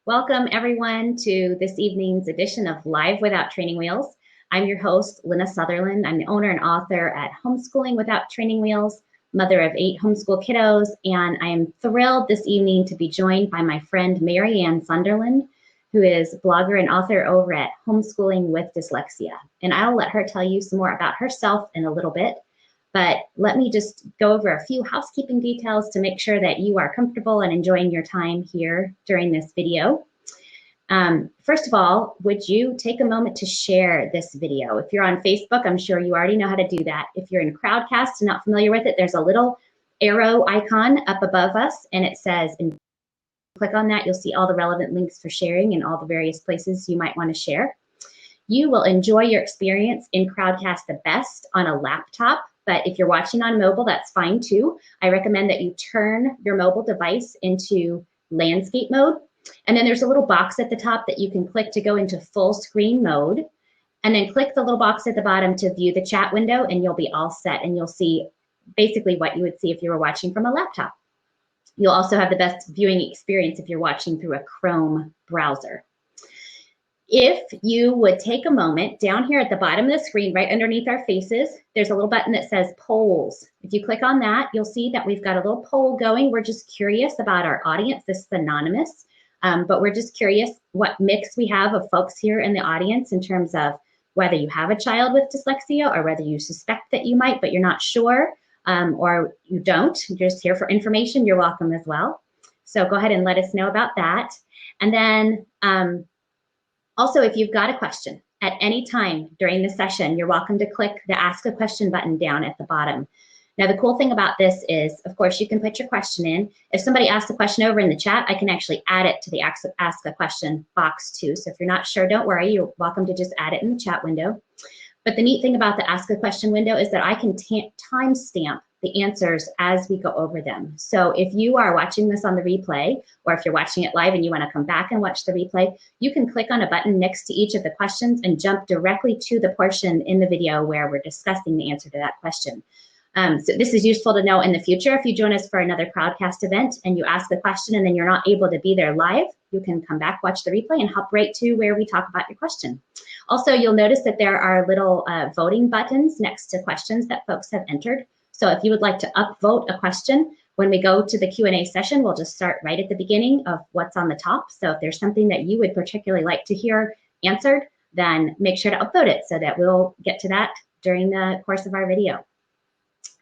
Welcome everyone to this evening's edition of Live Without Training Wheels. I'm your host, Ann Sunderland. I'm the owner and author at Homeschooling Without Training Wheels, mother of 8 homeschool kiddos, and I am thrilled this evening to be joined by my friend Marianne Sunderland, who is blogger and author over at Homeschooling with Dyslexia. And I'll let her tell you some more about herself in a little bit. But let me just go over a few housekeeping details to make sure that you are comfortable and enjoying your time here during this video. First of all, would you take a moment to share this video? If you're on Facebook, I'm sure you already know how to do that. If you're in Crowdcast and not familiar with it, there's a little arrow icon up above us and it says, and click on that, you'll see all the relevant links for sharing and all the various places you might want to share. You will enjoy your experience in Crowdcast the best on a laptop. But if you're watching on mobile, that's fine too. I recommend that you turn your mobile device into landscape mode. And then there's a little box at the top that you can click to go into full screen mode. And then click the little box at the bottom to view the chat window and you'll be all set. And you'll see basically what you would see if you were watching from a laptop. You'll also have the best viewing experience if you're watching through a Chrome browser. If you would take a moment, down here at the bottom of the screen, right underneath our faces, there's a little button that says polls. If you click on that, you'll see that we've got a little poll going. We're just curious about our audience. This is anonymous, but we're just curious what mix we have of folks here in the audience in terms of whether you have a child with dyslexia or whether you suspect that you might, but you're not sure, or you don't. You're just here for information. You're welcome as well. So go ahead and let us know about that. And then, also, if you've got a question at any time during the session, you're welcome to click the Ask a Question button down at the bottom. Now, the cool thing about this is, of course, you can put your question in. If somebody asks a question over in the chat, I can actually add it to the Ask a Question box too. So if you're not sure, don't worry. You're welcome to just add it in the chat window. But the neat thing about the Ask a Question window is that I can timestamp the answers as we go over them. So if you are watching this on the replay, or if you're watching it live and you want to come back and watch the replay, you can click on a button next to each of the questions and jump directly to the portion in the video where we're discussing the answer to that question. So this is useful to know in the future. If you join us for another Crowdcast event and you ask a question and then you're not able to be there live, you can come back, watch the replay, and hop right to where we talk about your question. Also, you'll notice that there are little voting buttons next to questions that folks have entered. So if you would like to upvote a question, when we go to the Q&A session, we'll just start right at the beginning of what's on the top. So if there's something that you would particularly like to hear answered, then make sure to upvote it so that we'll get to that during the course of our video.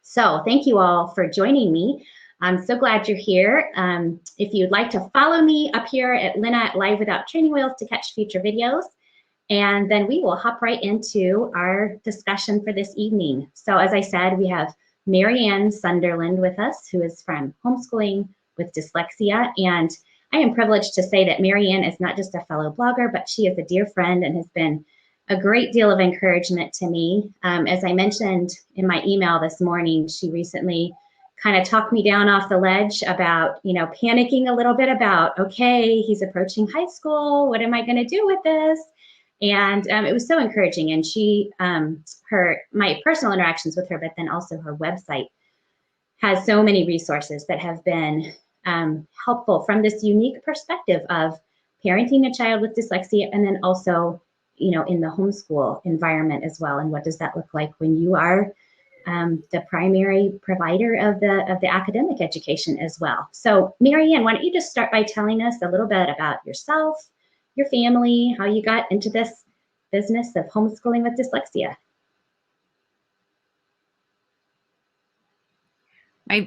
So thank you all for joining me. I'm so glad you're here. If you'd like to follow me up here at Lynna at Live Without Training Wheels to catch future videos, and then we will hop right into our discussion for this evening. So as I said, we have Marianne Sunderland with us, who is from Homeschooling with Dyslexia. And I am privileged to say that Marianne is not just a fellow blogger, but she is a dear friend and has been a great deal of encouragement to me. As I mentioned in my email this morning, she recently kind of talked me down off the ledge about, panicking a little bit about, okay, he's approaching high school. What am I going to do with this? And it was so encouraging. And she, my personal interactions with her, but then also her website has so many resources that have been helpful from this unique perspective of parenting a child with dyslexia, and then also, in the homeschool environment as well. And what does that look like when you are the primary provider of the academic education as well? So Marianne, why don't you just start by telling us a little bit about yourself, your family, how you got into this business of homeschooling with dyslexia.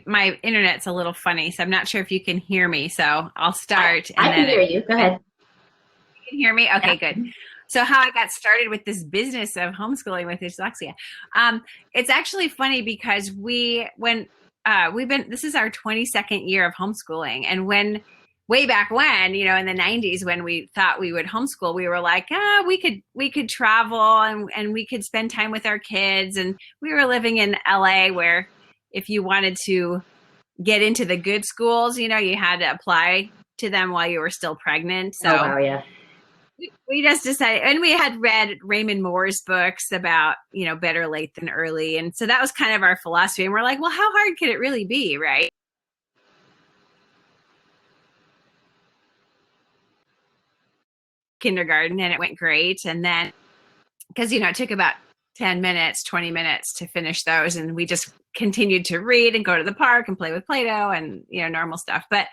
My internet's a little funny, so I'm not sure if you can hear me. So I'll start. I can hear you. Go ahead. You can hear me? Okay, yeah. Good. So how I got started with this business of homeschooling with dyslexia. It's actually funny because this is our 22nd year of homeschooling. And way back when, in the 90s, when we thought we would homeschool, we were like, we could travel and we could spend time with our kids. And we were living in LA, where if you wanted to get into the good schools, you had to apply to them while you were still pregnant. So oh, wow, yeah. We just decided, and we had read Raymond Moore's books about, better late than early. And so that was kind of our philosophy. And we're like, well, how hard could it really be, right? kindergarten, and it went great. And then, because, it took about 10 minutes, 20 minutes to finish those. And we just continued to read and go to the park and play with Play-Doh and, normal stuff. But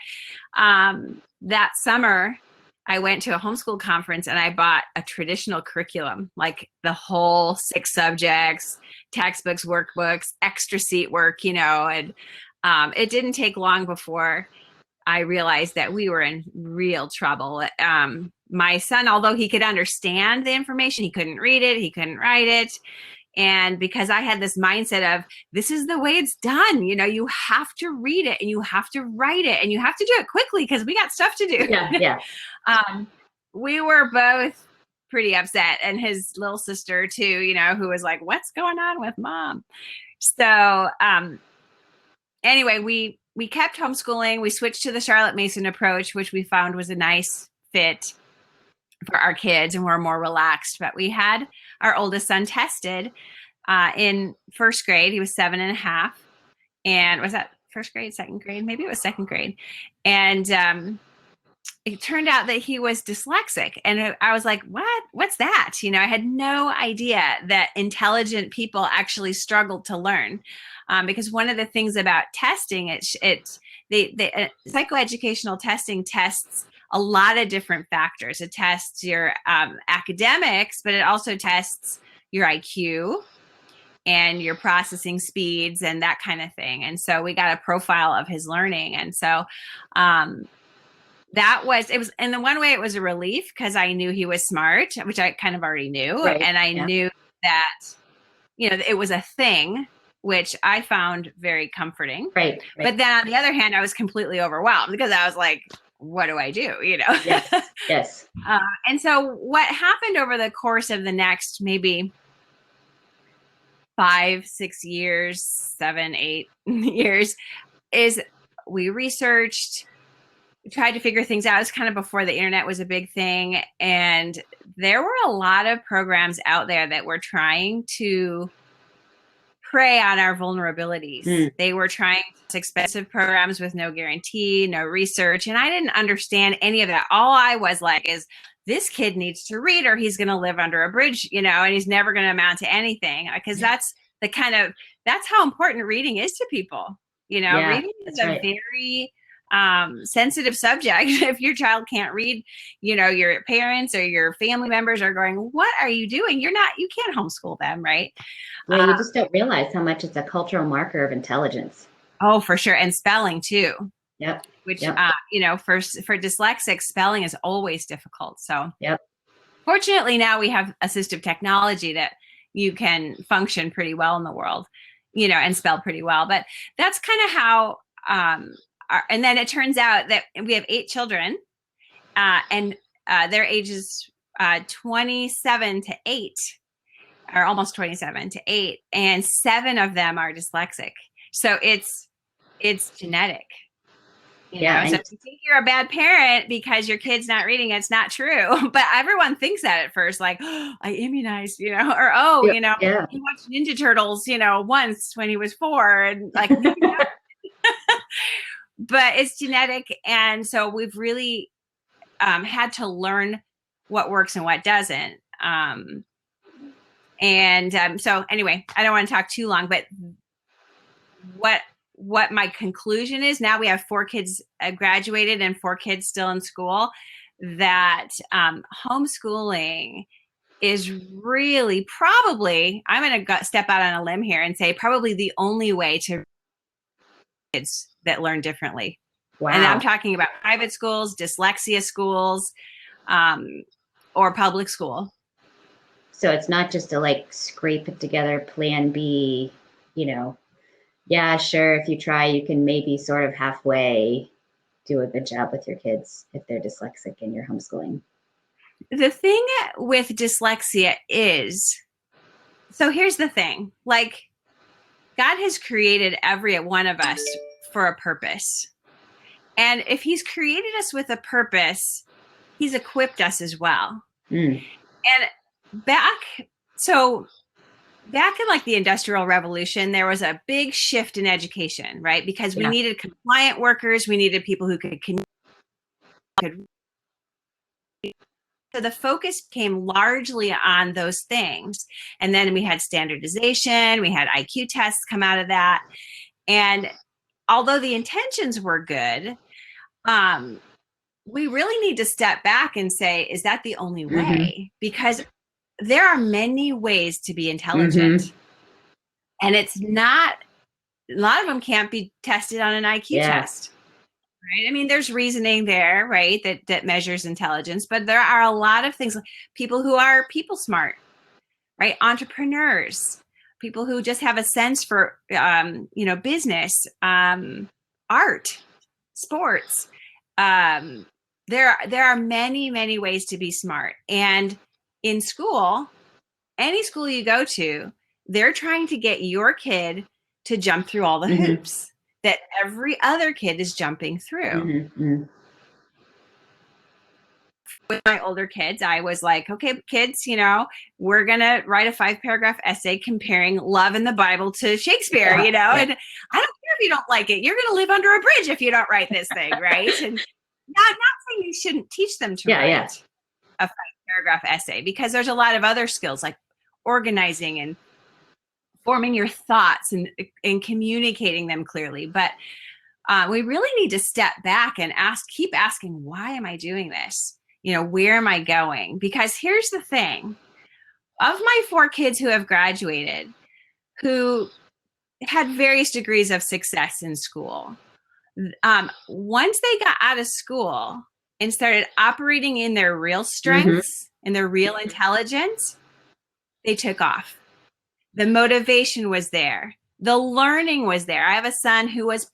that summer, I went to a homeschool conference and I bought a traditional curriculum, like the whole 6 subjects, textbooks, workbooks, extra seat work, and it didn't take long before I realized that we were in real trouble. My son, although he could understand the information, he couldn't read it, he couldn't write it. And because I had this mindset of, this is the way it's done, you have to read it and you have to write it and you have to do it quickly because we got stuff to do. Yeah. We were both pretty upset, and his little sister too, who was like, what's going on with mom? So anyway, we kept homeschooling. We switched to the Charlotte Mason approach, which we found was a nice fit for our kids, and we're more relaxed. But we had our oldest son tested in first grade. He was 7.5. And was that first grade, second grade? Maybe it was second grade. And it turned out that he was dyslexic. And I was like, what's that? I had no idea that intelligent people actually struggled to learn. Because one of the things about testing, the psychoeducational testing tests a lot of different factors. It tests your academics, but it also tests your IQ and your processing speeds and that kind of thing. And so we got a profile of his learning. And so and the one way it was a relief because I knew he was smart, which I kind of already knew. Right. And I knew that, it was a thing, which I found very comforting. Right. But then on the other hand, I was completely overwhelmed because I was like, what do I do? Yes. And so what happened over the course of the next maybe 5, 6 years, 7, 8 years is we researched, tried to figure things out. It's kind of before the internet was a big thing. And there were a lot of programs out there that were trying to prey on our vulnerabilities. They were trying expensive programs with no guarantee, no research. And I didn't understand any of that. All I was like is, this kid needs to read or he's going to live under a bridge, and he's never going to amount to anything. Because that's how important reading is to people. Reading is a very sensitive subject. If your child can't read, your parents or your family members are going, what are you doing? You can't homeschool them, right? Yeah, you just don't realize how much it's a cultural marker of intelligence. Oh, for sure. And spelling too. Yep. Which, for dyslexics, spelling is always difficult. So yep. Fortunately, now we have assistive technology that you can function pretty well in the world, and spell pretty well. But that's kind of how, and then it turns out that we have 8 children and their ages 27 to 8, or almost 27 to 8, and 7 of them are dyslexic. So it's genetic. So if you think you're a bad parent because your kid's not reading, it's not true. But everyone thinks that at first, like, oh, I immunized, or, he watched Ninja Turtles, once when he was 4, and like, but it's genetic. And so we've really had to learn what works and what doesn't. So anyway, I don't want to talk too long, but what my conclusion is, now we have 4 kids graduated and 4 kids still in school, that homeschooling is really probably, I'm going to step out on a limb here and say probably the only way to kids that learn differently. Wow. And I'm talking about private schools, dyslexia schools, or public school. So it's not just to scrape it together plan B, yeah, sure. If you try, you can maybe sort of halfway do a good job with your kids if they're dyslexic and you're homeschooling. The thing with dyslexia is, so here's the thing, God has created every one of us for a purpose. And if he's created us with a purpose, he's equipped us as well. And back in the Industrial Revolution, there was a big shift in education, right? Because we needed compliant workers. We needed people who could So the focus came largely on those things. And then we had standardization, we had IQ tests come out of that. And although the intentions were good, we really need to step back and say, is that the only way? Because there are many ways to be intelligent. And it's not, a lot of them can't be tested on an IQ test. Right? I mean, there's reasoning there, right, that measures intelligence, but there are a lot of things, like people who are people smart, right? Entrepreneurs, people who just have a sense for, business, art, sports. There are many, many ways to be smart. And in school, any school you go to, they're trying to get your kid to jump through all the hoops that every other kid is jumping through. With my older kids, I was like, okay, kids, we're going to write a 5-paragraph essay comparing love in the Bible to Shakespeare, and I don't care if you don't like it. You're going to live under a bridge if you don't write this thing, right? And not saying you shouldn't teach them to write a 5-paragraph essay, because there's a lot of other skills like organizing and forming your thoughts and communicating them clearly. But we really need to step back and keep asking, why am I doing this? Where am I going? Because here's the thing. Of my 4 kids who have graduated, who had various degrees of success in school, once they got out of school and started operating in their real strengths and their real intelligence, they took off. The motivation was there. The learning was there. I have a son who was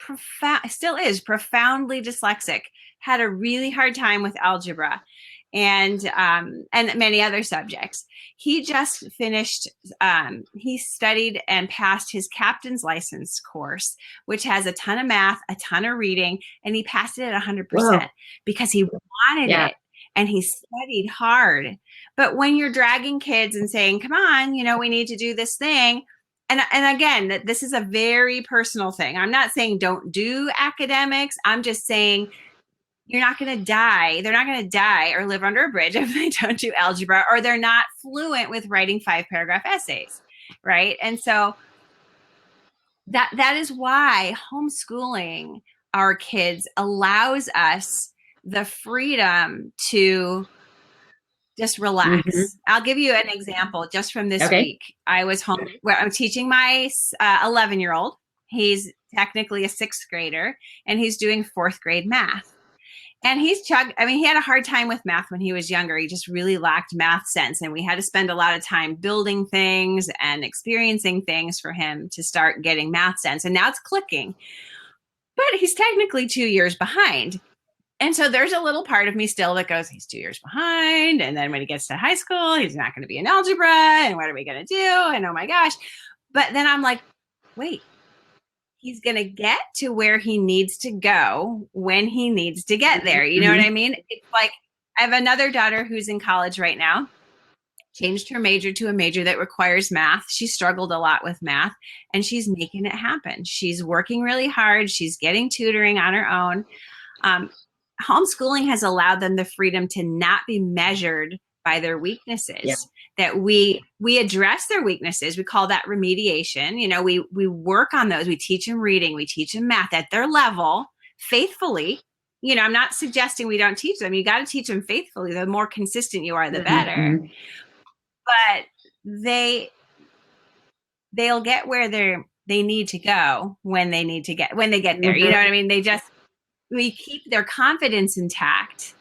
still is profoundly dyslexic, had a really hard time with algebra and many other subjects. He just finished, he studied and passed his captain's license course, which has a ton of math, a ton of reading, and he passed it at 100% because he wanted it. And he studied hard. But when you're dragging kids and saying, come on, we need to do this thing. And again, this is a very personal thing. I'm not saying don't do academics. I'm just saying you're not going to die. They're not going to die or live under a bridge if they don't do algebra, or they're not fluent with writing 5-paragraph essays, right? And so that is why homeschooling our kids allows us the freedom to just relax. I'll give you an example just from this week. I was home where I'm teaching my 11-year-old. He's technically a 6th grader, and he's doing 4th grade math. And he had a hard time with math when he was younger. He just really lacked math sense. And we had to spend a lot of time building things and experiencing things for him to start getting math sense. And now it's clicking. But he's technically 2 years behind. And so there's a little part of me still that goes, he's 2 years behind. And then when he gets to high school, he's not going to be in algebra. And what are we going to do? And oh my gosh. But then I'm like, wait, he's going to get to where he needs to go when he needs to get there. You know what I mean? It's like, I have another daughter who's in college right now, changed her major to a major that requires math. She struggled a lot with math, and she's making it happen. She's working really hard. She's getting tutoring on her own. Homeschooling has allowed them the freedom to not be measured by their weaknesses, that we address their weaknesses. We call that remediation. We work on those. We teach them reading. We teach them math at their level faithfully. I'm not suggesting we don't teach them. You got to teach them faithfully. The more consistent you are, the better. But they'll get where they need to go when they get there. You know what I mean? We keep their confidence intact,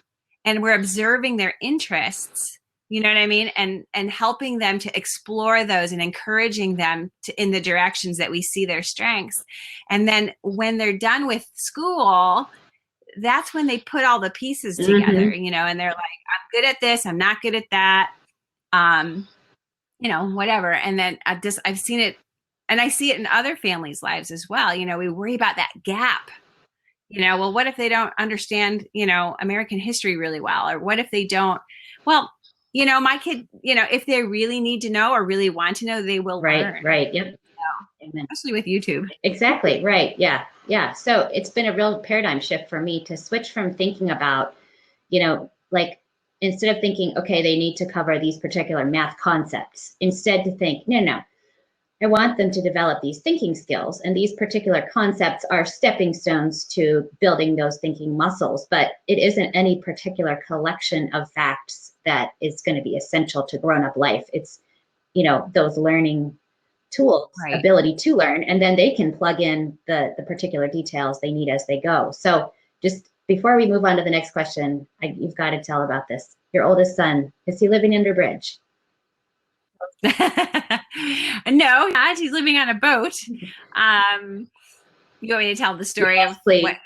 and we're observing their interests, you know what I mean? And helping them to explore those and encouraging them in the directions that we see their strengths. And then when they're done with school, that's when they put all the pieces together, and they're like, I'm good at this. I'm not good at that. Whatever. And then I've seen it, and I see it in other families' lives as well. We worry about that gap. Well, what if they don't understand, American history really well? Or what if they don't? Well, my kid, if they really need to know or really want to know, they will learn. Right. Yep. Especially with YouTube. Exactly. Right. Yeah. Yeah. So it's been a real paradigm shift for me to switch from thinking about, like instead of thinking, okay, they need to cover these particular math concepts, instead to think, no, I want them to develop these thinking skills, and these particular concepts are stepping stones to building those thinking muscles, but it isn't any particular collection of facts that is going to be essential to grown-up life. It's, those learning tools, Right. ability to learn, and then they can plug in the particular details they need as they go. So just before we move on to the next question, you've got to tell about this. Your oldest son, is he living under a bridge? No, not. He's living on a boat. You want me to tell the story Yes, of please. what?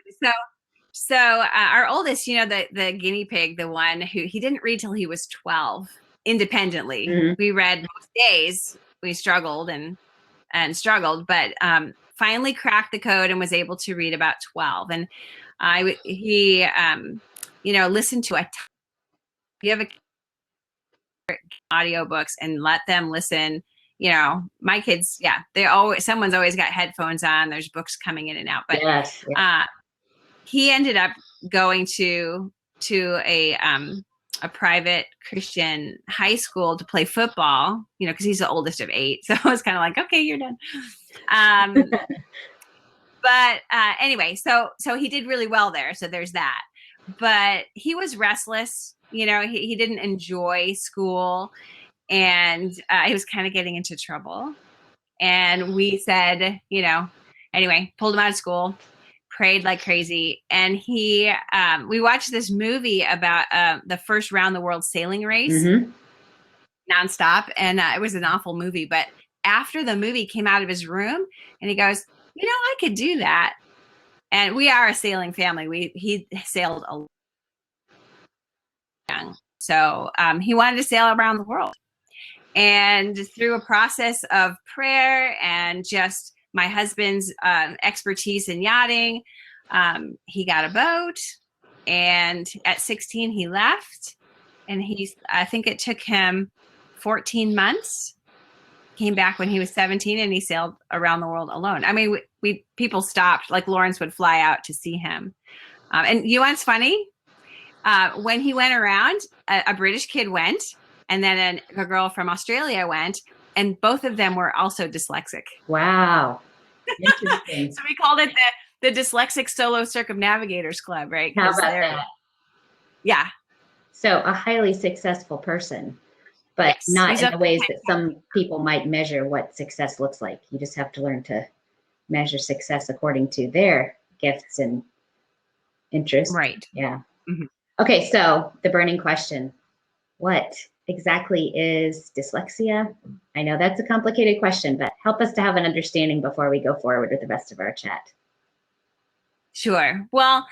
So our oldest, the guinea pig, the one who he didn't read till he was 12 independently. Mm-hmm. We read most days. We struggled and struggled, but finally cracked the code and was able to read about 12. And he listened to you have audiobooks and let them listen. My kids, someone's always got headphones on. There's books coming in and out, but Yes. he ended up going to a private Christian high school to play football, because he's the oldest of 8. So I was kind of like, okay, you're done. But anyway, so he did really well there. So there's that. But he was restless. He didn't enjoy school, and he was kind of getting into trouble. And we said, anyway, pulled him out of school, prayed like crazy. And we watched this movie about the first round the world sailing race, Mm-hmm. nonstop. And it was an awful movie. But after the movie came out of his room, and he goes, I could do that. And we are a sailing family. He sailed a lot young. So he wanted to sail around the world. And through a process of prayer and just my husband's expertise in yachting, he got a boat. And at 16, he left. And I think it took him 14 months. Came back when he was 17, and he sailed around the world alone. I mean, people stopped, like Lawrence would fly out to see him. And you know what's funny? When he went around, a British kid went, and then a girl from Australia went, and both of them were also dyslexic. Wow. Interesting. So we called it the Dyslexic Solo Circumnavigators Club, right? How about that? Yeah. So a highly successful person, but yes, not in the ways that some people might measure what success looks like. You just have to learn to measure success according to their gifts and interests. Right. Yeah. Mm-hmm. Okay, so the burning question, what exactly is dyslexia? I know that's a complicated question, but help us to have an understanding before we go forward with the rest of our chat. Sure. Well,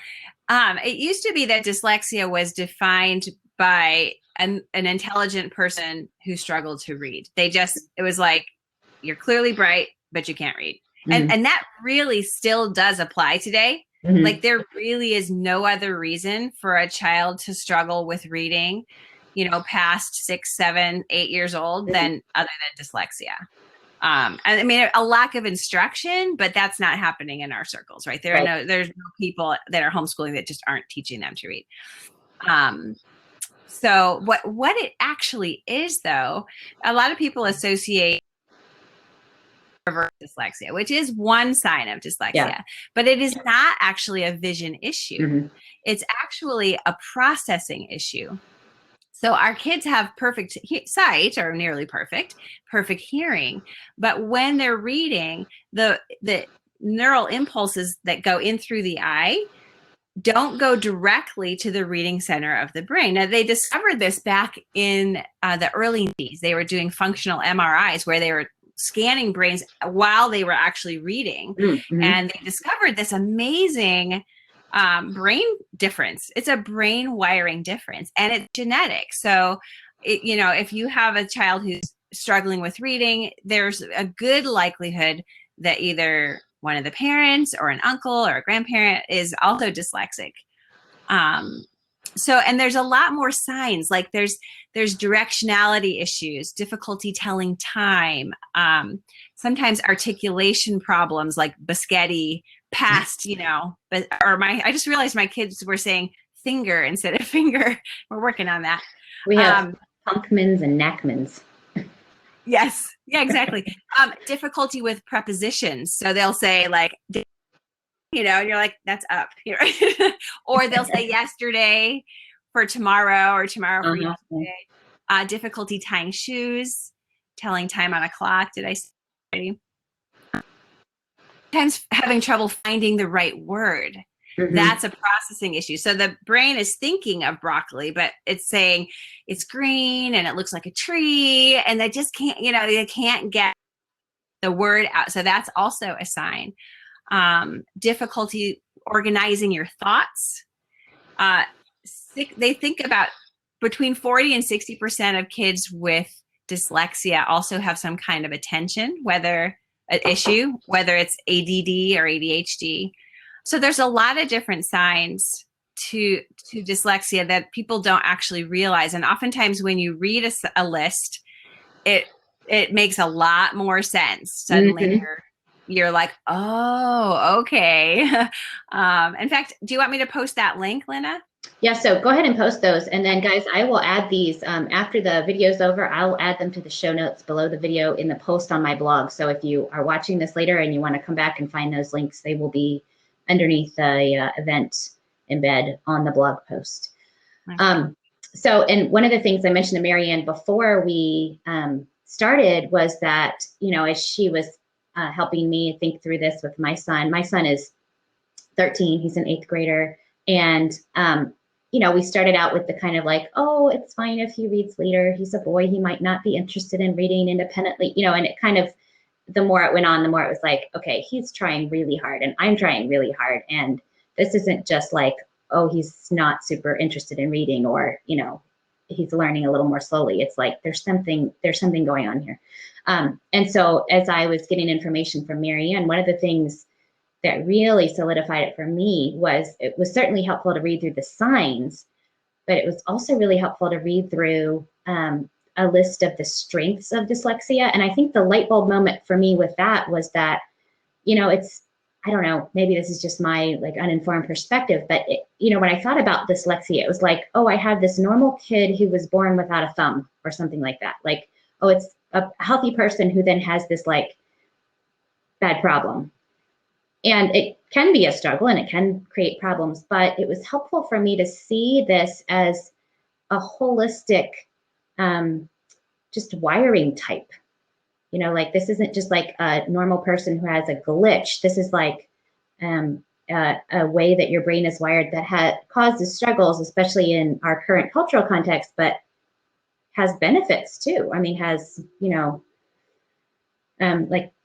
it used to be that dyslexia was defined by an intelligent person who struggled to read. It was like, you're clearly bright, but you can't read. Mm-hmm. And that really still does apply today. Mm-hmm. Like, there really is no other reason for a child to struggle with reading, past 6, 7, 8 years old than other than dyslexia. I mean, a lack of instruction, but that's not happening in our circles, right? There's no people that are homeschooling that just aren't teaching them to read. So what it actually is, though, a lot of people associate reverse dyslexia, which is one sign of dyslexia, but it is not actually a vision issue. Mm-hmm. It's actually a processing issue. So our kids have perfect sight, or nearly perfect hearing, but when they're reading, the neural impulses that go in through the eye don't go directly to the reading center of the brain. Now, they discovered this back in the early 90s. They were doing functional MRIs where they were scanning brains while they were actually reading. Mm-hmm. And they discovered this amazing brain difference. It's a brain wiring difference, and it's genetic. So, if you have a child who's struggling with reading, there's a good likelihood that either one of the parents or an uncle or a grandparent is also dyslexic. And there's a lot more signs, like there's directionality issues, difficulty telling time, sometimes articulation problems like biscotti, past, I just realized my kids were saying finger instead of finger. We're working on that. We have pumpkins and knackmans. Yes. Yeah, exactly. Difficulty with prepositions. So they'll say like, and you're like, that's up. Or they'll say yesterday for tomorrow or tomorrow for yesterday. Difficulty tying shoes, telling time on a clock. Did I say already? Sometimes having trouble finding the right word. That's a processing issue. So the brain is thinking of broccoli, but it's saying it's green and it looks like a tree, and they just can't, they can't get the word out. So that's also a sign. Difficulty organizing your thoughts. They think about between 40 and 60% of kids with dyslexia also have some kind of attention, whether it's ADD or ADHD. So there's a lot of different signs to dyslexia that people don't actually realize. And oftentimes when you read a list, it makes a lot more sense. Suddenly you're like, oh, okay. In fact, do you want me to post that link, Lynna? Yeah, so go ahead and post those. And then guys, I will add these after the video's over. I'll add them to the show notes below the video in the post on my blog. So if you are watching this later and you want to come back and find those links, they will be underneath the event embed on the blog post. Okay. So, and one of the things I mentioned to Marianne before we started was that, as she was helping me think through this with my son is 13, he's an 8th grader. And, we started out with the kind of like, oh, it's fine if he reads later. He's a boy. He might not be interested in reading independently, and it kind of, the more it went on, the more it was like, okay, he's trying really hard and I'm trying really hard. And this isn't just like, oh, he's not super interested in reading or, he's learning a little more slowly. It's like, there's something going on here. And so as I was getting information from Marianne, one of the things that really solidified it for me was it was certainly helpful to read through the signs, but it was also really helpful to read through a list of the strengths of dyslexia. And I think the light bulb moment for me with that was that, it's, I don't know, maybe this is just my like uninformed perspective, but when I thought about dyslexia, it was like, oh, I have this normal kid who was born without a thumb or something like that. Like, oh, it's a healthy person who then has this like bad problem. And it can be a struggle and it can create problems, but it was helpful for me to see this as a holistic, just wiring type. Like this isn't just like a normal person who has a glitch. This is like a way that your brain is wired that causes struggles, especially in our current cultural context, but has benefits too. I mean, has,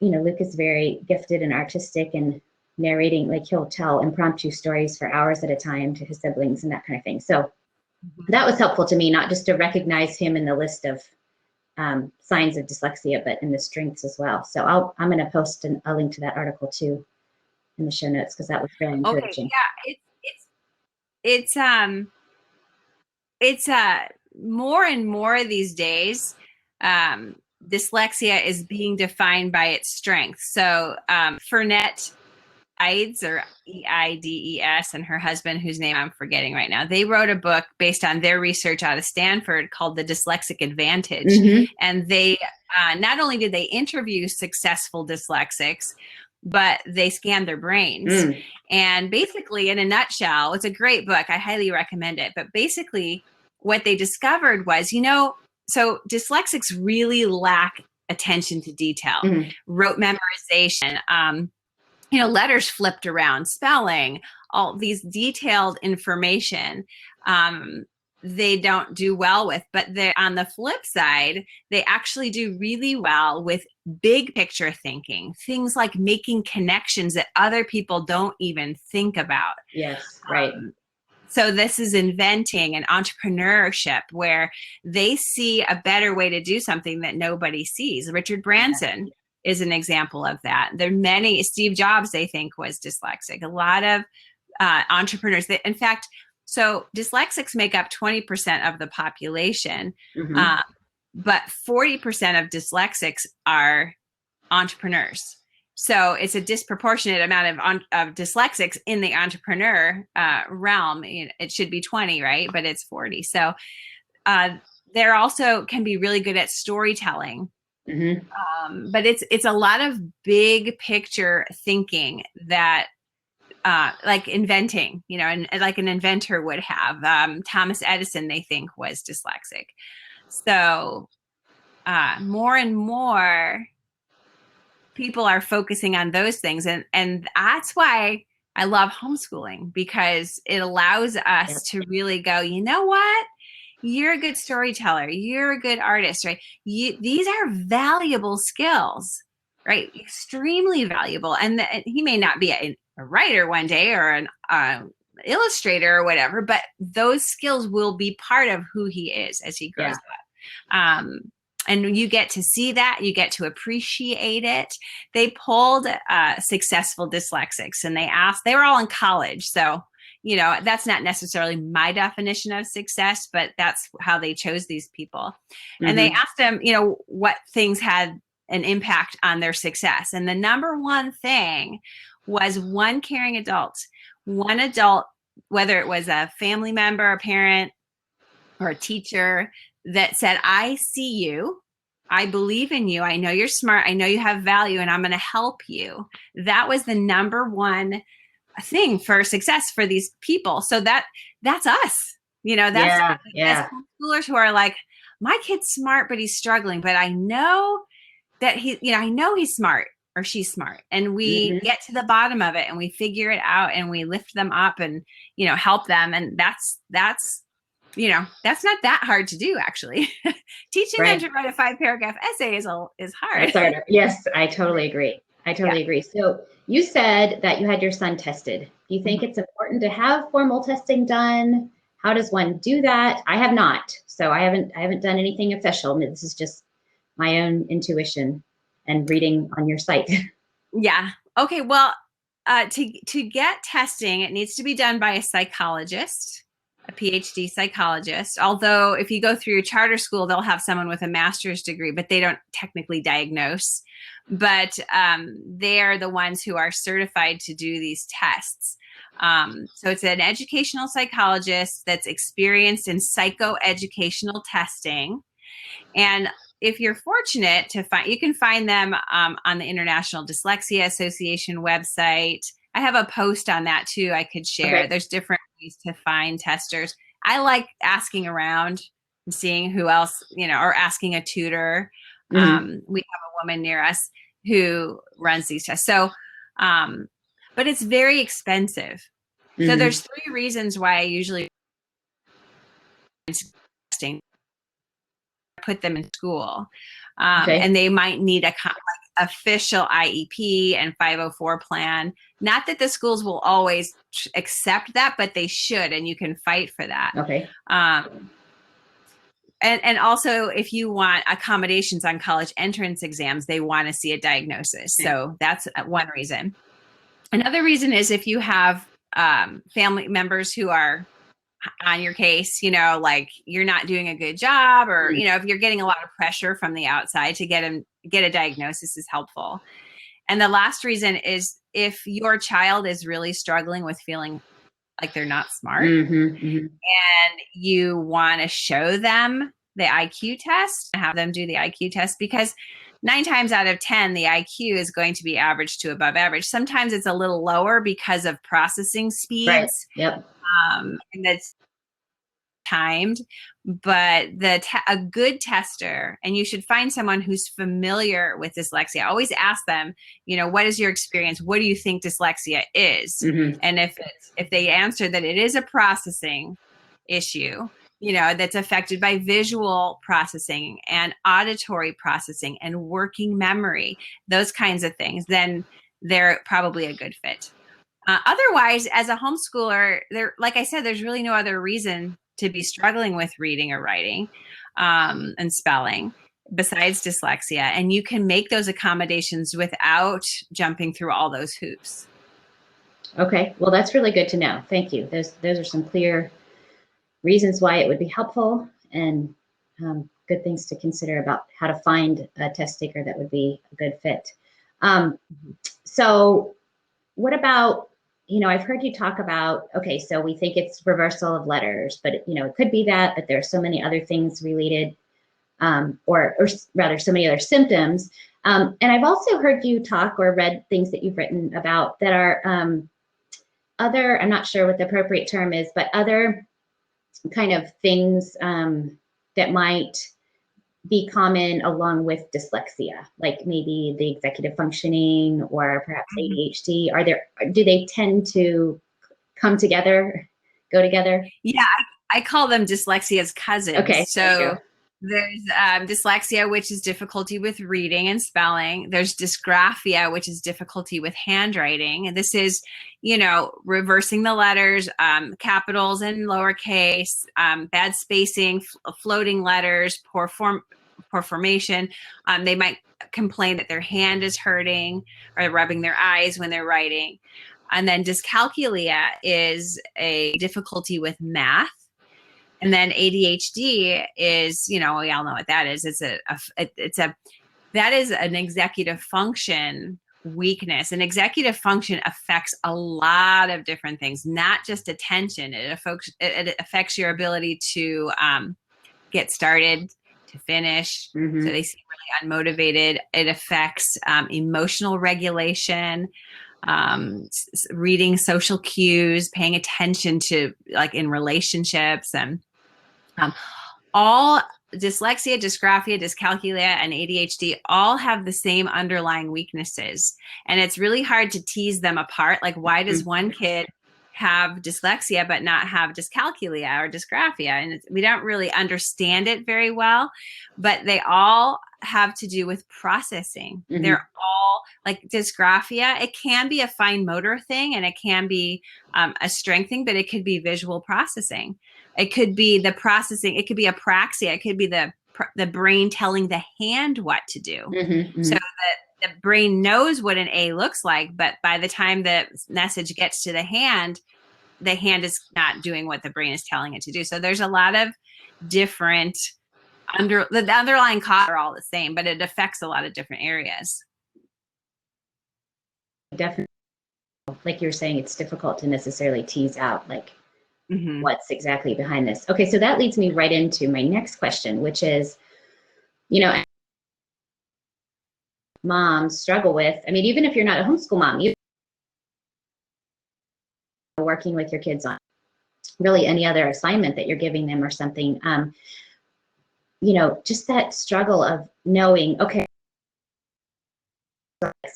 Luke is very gifted and artistic and narrating, like he'll tell impromptu stories for hours at a time to his siblings and that kind of thing. So that was helpful to me, not just to recognize him in the list of signs of dyslexia, but in the strengths as well. So I'm going to post a link to that article too in the show notes because that was very encouraging. Okay, yeah, it's more and more these days. Dyslexia is being defined by its strengths. So Fernet Eides, or Eides, and her husband, whose name I'm forgetting right now, they wrote a book based on their research out of Stanford called The Dyslexic Advantage. And they not only did they interview successful dyslexics, but they scanned their brains. And basically, in a nutshell, it's a great book. I highly recommend it. But basically, what they discovered was, so dyslexics really lack attention to detail, rote memorization, letters flipped around, spelling, all these detailed information, they don't do well with. But on the flip side, they actually do really well with big picture thinking, things like making connections that other people don't even think about. Yes, right. So this is inventing and entrepreneurship where they see a better way to do something that nobody sees. Richard Branson is an example of that. There are many. Steve Jobs, they think, was dyslexic. A lot of entrepreneurs. In fact, so dyslexics make up 20% of the population, but 40% of dyslexics are entrepreneurs. So it's a disproportionate amount of dyslexics in the entrepreneur realm. It should be 20, right? But it's 40. So they're also can be really good at storytelling. But it's a lot of big picture thinking that like inventing, and like an inventor would have. Thomas Edison, they think, was dyslexic. So more and more people are focusing on those things. And that's why I love homeschooling, because it allows us to really go, you know what? You're a good storyteller. You're a good artist, right? These are valuable skills, right? Extremely valuable. And he may not be a writer one day or an illustrator or whatever, but those skills will be part of who he is as he grows up. And you get to see that, you get to appreciate it. They polled successful dyslexics, and they were all in college. So, that's not necessarily my definition of success, but that's how they chose these people. And they asked them, what things had an impact on their success. And the number one thing was one caring adult, whether it was a family member, a parent, or a teacher, that said, I see you, I believe in you, I know you're smart, I know you have value, and I'm going to help you. That was the number one thing for success for these people. So that's us, that's homeschoolers who are like, my kid's smart, but he's struggling, but I know that I know he's smart or she's smart, and we get to the bottom of it and we figure it out and we lift them up and, help them. And that's not that hard to do, actually. Teaching them to write a 5-paragraph essay is hard. That's harder. Yes, I totally agree. Agree. So you said that you had your son tested. Do you think it's important to have formal testing done? How does one do that? I have not. So I haven't done anything official. This is just my own intuition and reading on your site. Yeah. Okay. Well, to get testing, it needs to be done by a psychologist, a PhD psychologist. Although if you go through your charter school, they'll have someone with a master's degree, but they don't technically diagnose. But they're the ones who are certified to do these tests. So it's an educational psychologist that's experienced in psychoeducational testing. And if you're fortunate to find, you can find them on the International Dyslexia Association website. I have a post on that too I could share. Okay. There's different ways to find testers. I like asking around and seeing who else, or asking a tutor. We have a woman near us who runs these tests. So, but it's very expensive. So there's 3 reasons why I usually put them in school. And they might need a official IEP and 504 plan. Not that the schools will always accept that, but they should, and you can fight for that. Okay. And also, if you want accommodations on college entrance exams, they want to see a diagnosis. So that's one reason. Another reason is if you have family members who are on your case, like you're not doing a good job, or, if you're getting a lot of pressure from the outside to get a diagnosis is helpful. And the last reason is if your child is really struggling with feeling like they're not smart, and you want to show them the IQ test, have them do the IQ test, because 9 times out of 10, the IQ is going to be average to above average. Sometimes it's a little lower because of processing speeds. Right. Yep. And that's timed, but a good tester, and you should find someone who's familiar with dyslexia. Always ask them, what is your experience? What do you think dyslexia is? And if they answer that it is a processing issue, that's affected by visual processing and auditory processing and working memory, those kinds of things, then they're probably a good fit. Otherwise, as a homeschooler, like I said, there's really no other reason to be struggling with reading or writing and spelling besides dyslexia. And you can make those accommodations without jumping through all those hoops. Okay, well, that's really good to know. Thank you. Those are some clear reasons why it would be helpful, and good things to consider about how to find a test taker that would be a good fit. So what about, I've heard you talk about, okay, so we think it's reversal of letters, but it could be that, but there are so many other things related, or rather so many other symptoms. And I've also heard you talk or read things that you've written about that are other, I'm not sure what the appropriate term is, but other kind of things that might be common along with dyslexia, like maybe the executive functioning or perhaps ADHD. Do they tend to come together, go together? Yeah, I call them dyslexia's cousins. Okay. So there's dyslexia, which is difficulty with reading and spelling. There's dysgraphia, which is difficulty with handwriting. And this is, reversing the letters, capitals and lowercase, bad spacing, floating letters, poor formation. They might complain that their hand is hurting or rubbing their eyes when they're writing. And then dyscalculia is a difficulty with math. And then ADHD is, we all know what that is. That is an executive function weakness. And executive function affects a lot of different things, not just attention. It affects your ability to get started, to finish. Mm-hmm. So they seem really unmotivated. It affects emotional regulation, reading social cues, paying attention to, like, in relationships, and all dyslexia, dysgraphia, dyscalculia, and ADHD all have the same underlying weaknesses. And it's really hard to tease them apart. Like, why does one kid have dyslexia but not have dyscalculia or dysgraphia? And we don't really understand it very well, but they all have to do with processing. Mm-hmm. They're all, like dysgraphia, it can be a fine motor thing, and it can be a strength thing, but it could be visual processing. It could be the processing. It could be apraxia. It could be the brain telling the hand what to do. Mm-hmm, mm-hmm. So the brain knows what an A looks like, but by the time the message gets to the hand is not doing what the brain is telling it to do. So there's a lot of different the underlying causes are all the same, but it affects a lot of different areas. Definitely, like you were saying, it's difficult to necessarily tease out, like, mm-hmm. what's exactly behind this. Okay, so that leads me right into my next question, which is, moms struggle with, even if you're not a homeschool mom, you're working with your kids on really any other assignment that you're giving them or something, just that struggle of knowing, okay,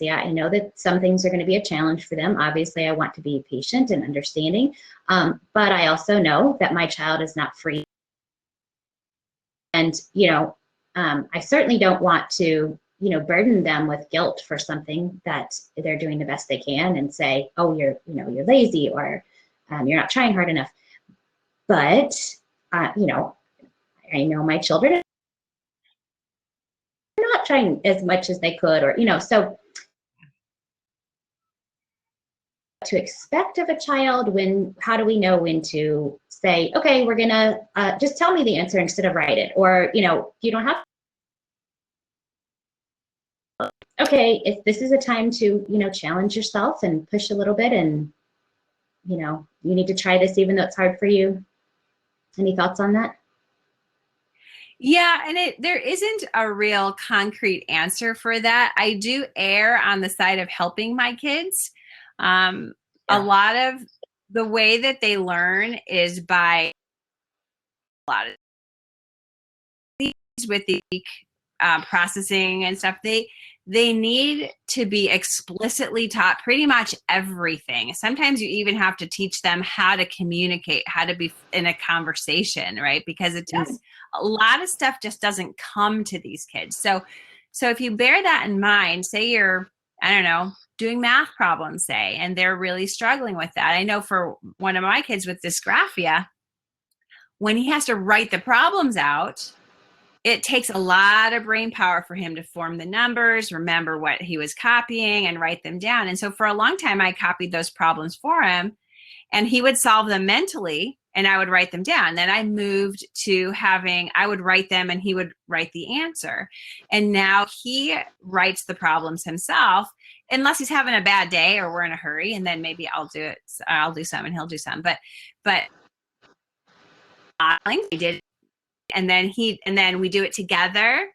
I know that some things are going to be a challenge for them. Obviously, I want to be patient and understanding, but I also know that my child is not free. And, I certainly don't want to, burden them with guilt for something that they're doing the best they can and say, oh, you're lazy, or you're not trying hard enough. But, I know my children are not trying as much as they could, or, so to expect of a child, how do we know when to say, okay, we're gonna just tell me the answer instead of write it, or you don't have to. Okay, if this is a time to challenge yourself and push a little bit, and you need to try this even though it's hard for you. Any thoughts on that? Yeah, and there isn't a real concrete answer for that. I do err on the side of helping my kids. A lot of the way that they learn is by a lot of these with the processing and stuff. They need to be explicitly taught pretty much everything. Sometimes you even have to teach them how to communicate, how to be in a conversation, right? Because a lot of stuff just doesn't come to these kids. So if you bear that in mind, say you're, I don't know, doing math problems, say, and they're really struggling with that. I know for one of my kids with dysgraphia, when he has to write the problems out, it takes a lot of brain power for him to form the numbers, remember what he was copying, and write them down. And so for a long time, I copied those problems for him, and he would solve them mentally, and I would write them down. Then I moved to I would write them and he would write the answer. And now he writes the problems himself, unless he's having a bad day or we're in a hurry, and then maybe I'll do it. I'll do some and he'll do some. But he did, and then we do it together,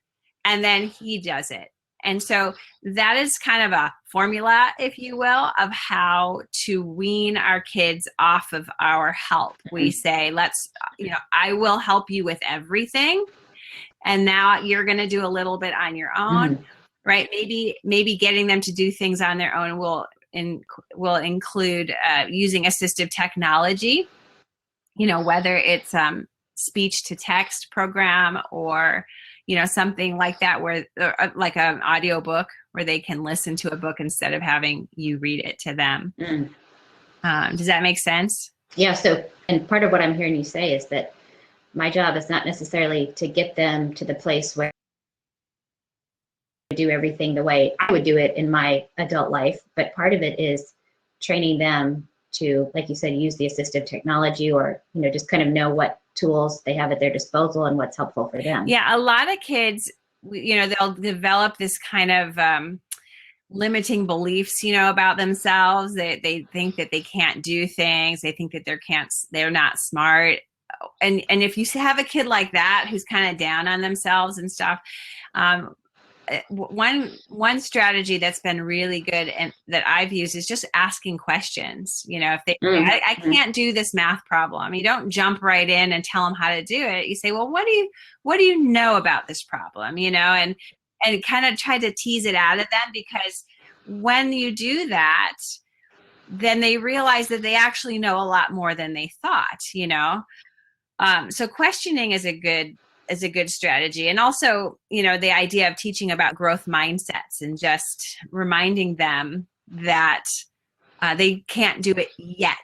and then he does it. And so that is kind of a formula, if you will, of how to wean our kids off of our help. We say, I will help you with everything. And now you're going to do a little bit on your own, right? Maybe getting them to do things on their own will include using assistive technology, whether it's speech to text program or something like that, where like an audio book where they can listen to a book instead of having you read it to them. Does that make sense? Yeah. So, and part of what I'm hearing you say is that my job is not necessarily to get them to the place where I do everything the way I would do it in my adult life, but part of it is training them to, like you said, use the assistive technology, or just kind of know what tools they have at their disposal and what's helpful for them. Yeah, a lot of kids, they'll develop this kind of limiting beliefs, about themselves. They think that they can't do things. They think that they're not smart. And if you have a kid like that who's kind of down on themselves and stuff, one strategy that's been really good and that I've used is just asking questions. If they say, I can't do this math problem, you don't jump right in and tell them how to do it. You say, well, what do you know about this problem? And kind of try to tease it out of them, because when you do that, then they realize that they actually know a lot more than they thought. So questioning is a good strategy. And also, the idea of teaching about growth mindsets and just reminding them that they can't do it yet,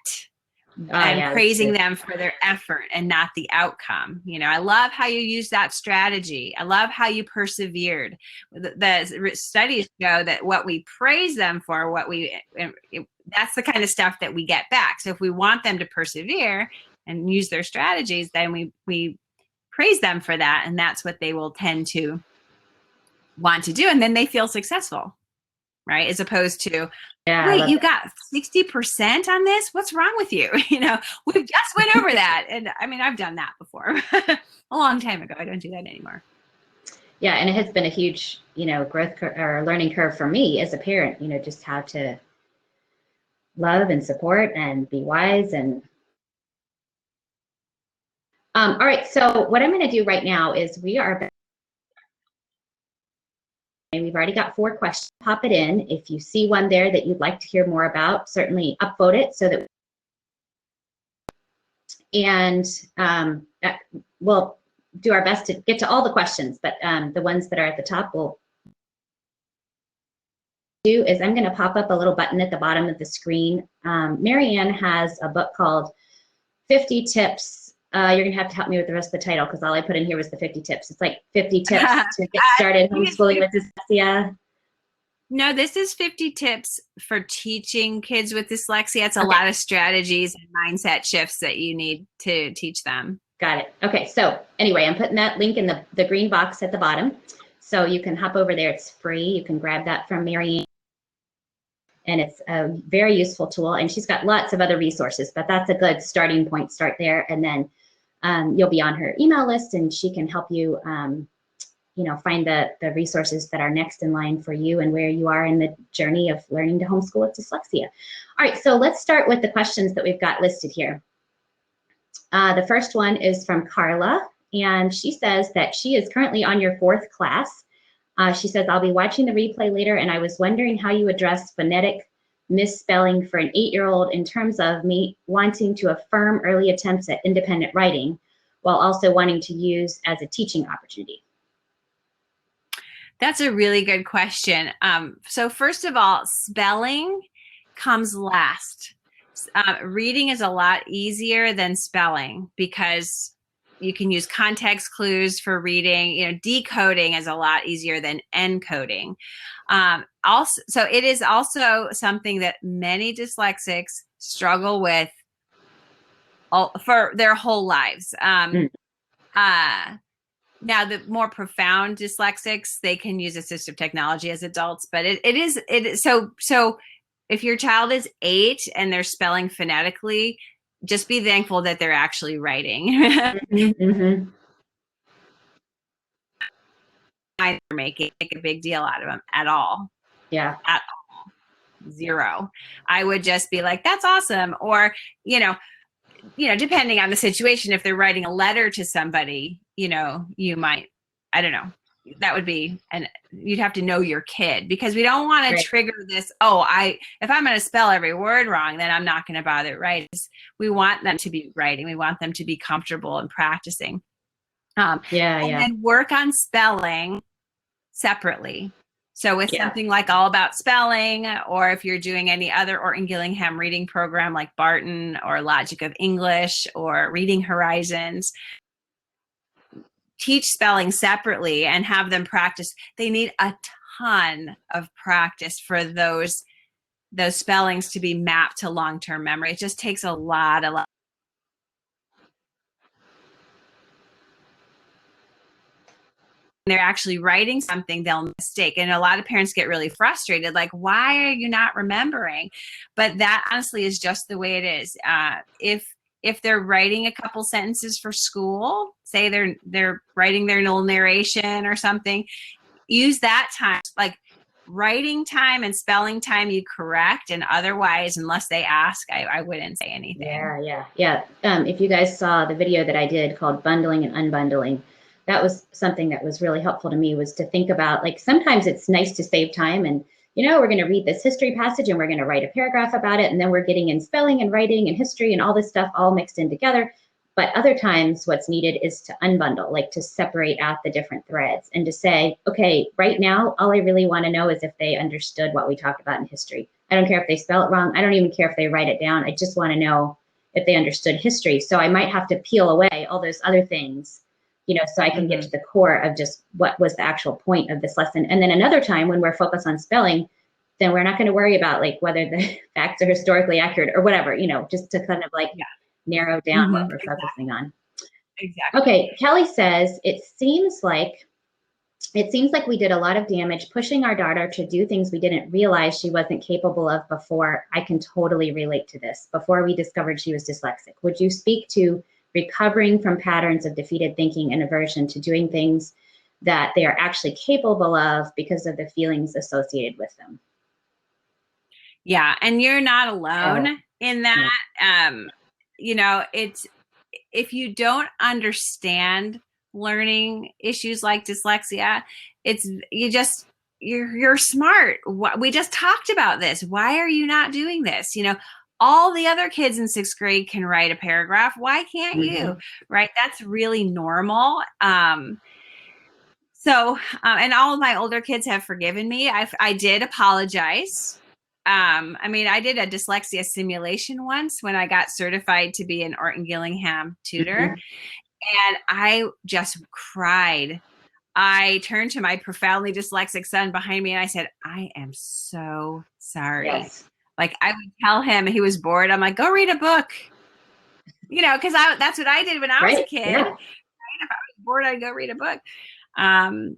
and praising them for their effort and not the outcome. I love how you use that strategy. I love how you persevered. The studies show that what we praise them for, that's the kind of stuff that we get back. So if we want them to persevere and use their strategies, then we praise them for that, and that's what they will tend to want to do, and then they feel successful, right? As opposed to, wait, you got 60% on this? What's wrong with you? We just went over that. And I've done that before a long time ago. I don't do that anymore. Yeah, and it has been a huge, growth or learning curve for me as a parent, just how to love and support and be wise. And all right, so what I'm going to do right now is we've already got 4 questions. Pop it in. If you see one there that you'd like to hear more about, certainly upvote it so that, and we'll do our best to get to all the questions, but the ones that are at the top we'll do is I'm going to pop up a little button at the bottom of the screen. Marianne has a book called 50 Tips. You're going to have to help me with the rest of the title, because all I put in here was the 50 tips. It's like 50 tips to get started homeschooling with dyslexia. No, this is 50 tips for teaching kids with dyslexia. It's a lot of strategies and mindset shifts that you need to teach them. Got it. Okay, so anyway, I'm putting that link in the green box at the bottom. So you can hop over there. It's free. You can grab that from Marianne. And it's a very useful tool. And she's got lots of other resources, but that's a good starting point. Start there. And then you'll be on her email list, and she can help you, find the resources that are next in line for you and where you are in the journey of learning to homeschool with dyslexia. All right, so let's start with the questions that we've got listed here. The first one is from Carla, and she says that she is currently on your 4th class. She says, I'll be watching the replay later, and I was wondering how you address phonetic misspelling for an 8-year-old in terms of me wanting to affirm early attempts at independent writing while also wanting to use as a teaching opportunity. That's a really good question. So first of all, spelling comes last. Reading is a lot easier than spelling because you can use context clues for reading. Decoding is a lot easier than encoding. So it is also something that many dyslexics struggle with for their whole lives. Mm. Now, the more profound dyslexics, they can use assistive technology as adults, but it is so if your child is 8 and they're spelling phonetically, just be thankful that they're actually writing. I make a big deal out of them at all. Yeah. At all. Zero. I would just be like, that's awesome. Or, depending on the situation, if they're writing a letter to somebody, you might, I don't know, that would be, and you'd have to know your kid, because we don't want to trigger this. If I'm going to spell every word wrong, then I'm not going to bother writing. We want them to be writing. We want them to be comfortable and practicing. And then work on spelling separately. So with something like All About Spelling, or if you're doing any other Orton Gillingham reading program like Barton or Logic of English or Reading Horizons, teach spelling separately and have them practice. They need a ton of practice for those spellings to be mapped to long-term memory. It just takes a lot. They're actually writing something, they'll mistake. And a lot of parents get really frustrated, like, why are you not remembering? But that honestly is just the way it is. If they're writing a couple sentences for school, say they're writing their little narration or something, use that time, like writing time and spelling time, you correct, and otherwise, unless they ask, I wouldn't say anything. Yeah. If you guys saw the video that I did called Bundling and Unbundling, that was something that was really helpful to me, was to think about, like, sometimes it's nice to save time and, we're going to read this history passage and we're going to write a paragraph about it. And then we're getting in spelling and writing and history and all this stuff all mixed in together. But other times what's needed is to unbundle, like to separate out the different threads and to say, okay, right now, all I really want to know is if they understood what we talked about in history. I don't care if they spell it wrong. I don't even care if they write it down. I just want to know if they understood history. So I might have to peel away all those other things, so I can get to the core of just what was the actual point of this lesson. And then another time when we're focused on spelling, then we're not going to worry about like whether the facts are historically accurate or whatever, just to kind of like narrow down what we're focusing on. Exactly. Okay, Kelly says, it seems like we did a lot of damage pushing our daughter to do things we didn't realize she wasn't capable of before. I can totally relate to this. Before we discovered she was dyslexic. Would you speak to recovering from patterns of defeated thinking and aversion to doing things that they are actually capable of because of the feelings associated with them? Yeah, and you're not alone in that. It's, if you don't understand learning issues like dyslexia, you're smart. We just talked about this. Why are you not doing this? All the other kids in 6th grade can write a paragraph. Why can't you? Right? That's really normal. And all of my older kids have forgiven me. I did apologize. I did a dyslexia simulation once when I got certified to be an Orton Gillingham tutor, and I just cried. I turned to my profoundly dyslexic son behind me and I said, I am so sorry. Yes. Like, I would tell him, he was bored, I'm like, go read a book. Because that's what I did when I was a kid. Yeah. Right? If I was bored, I'd go read a book.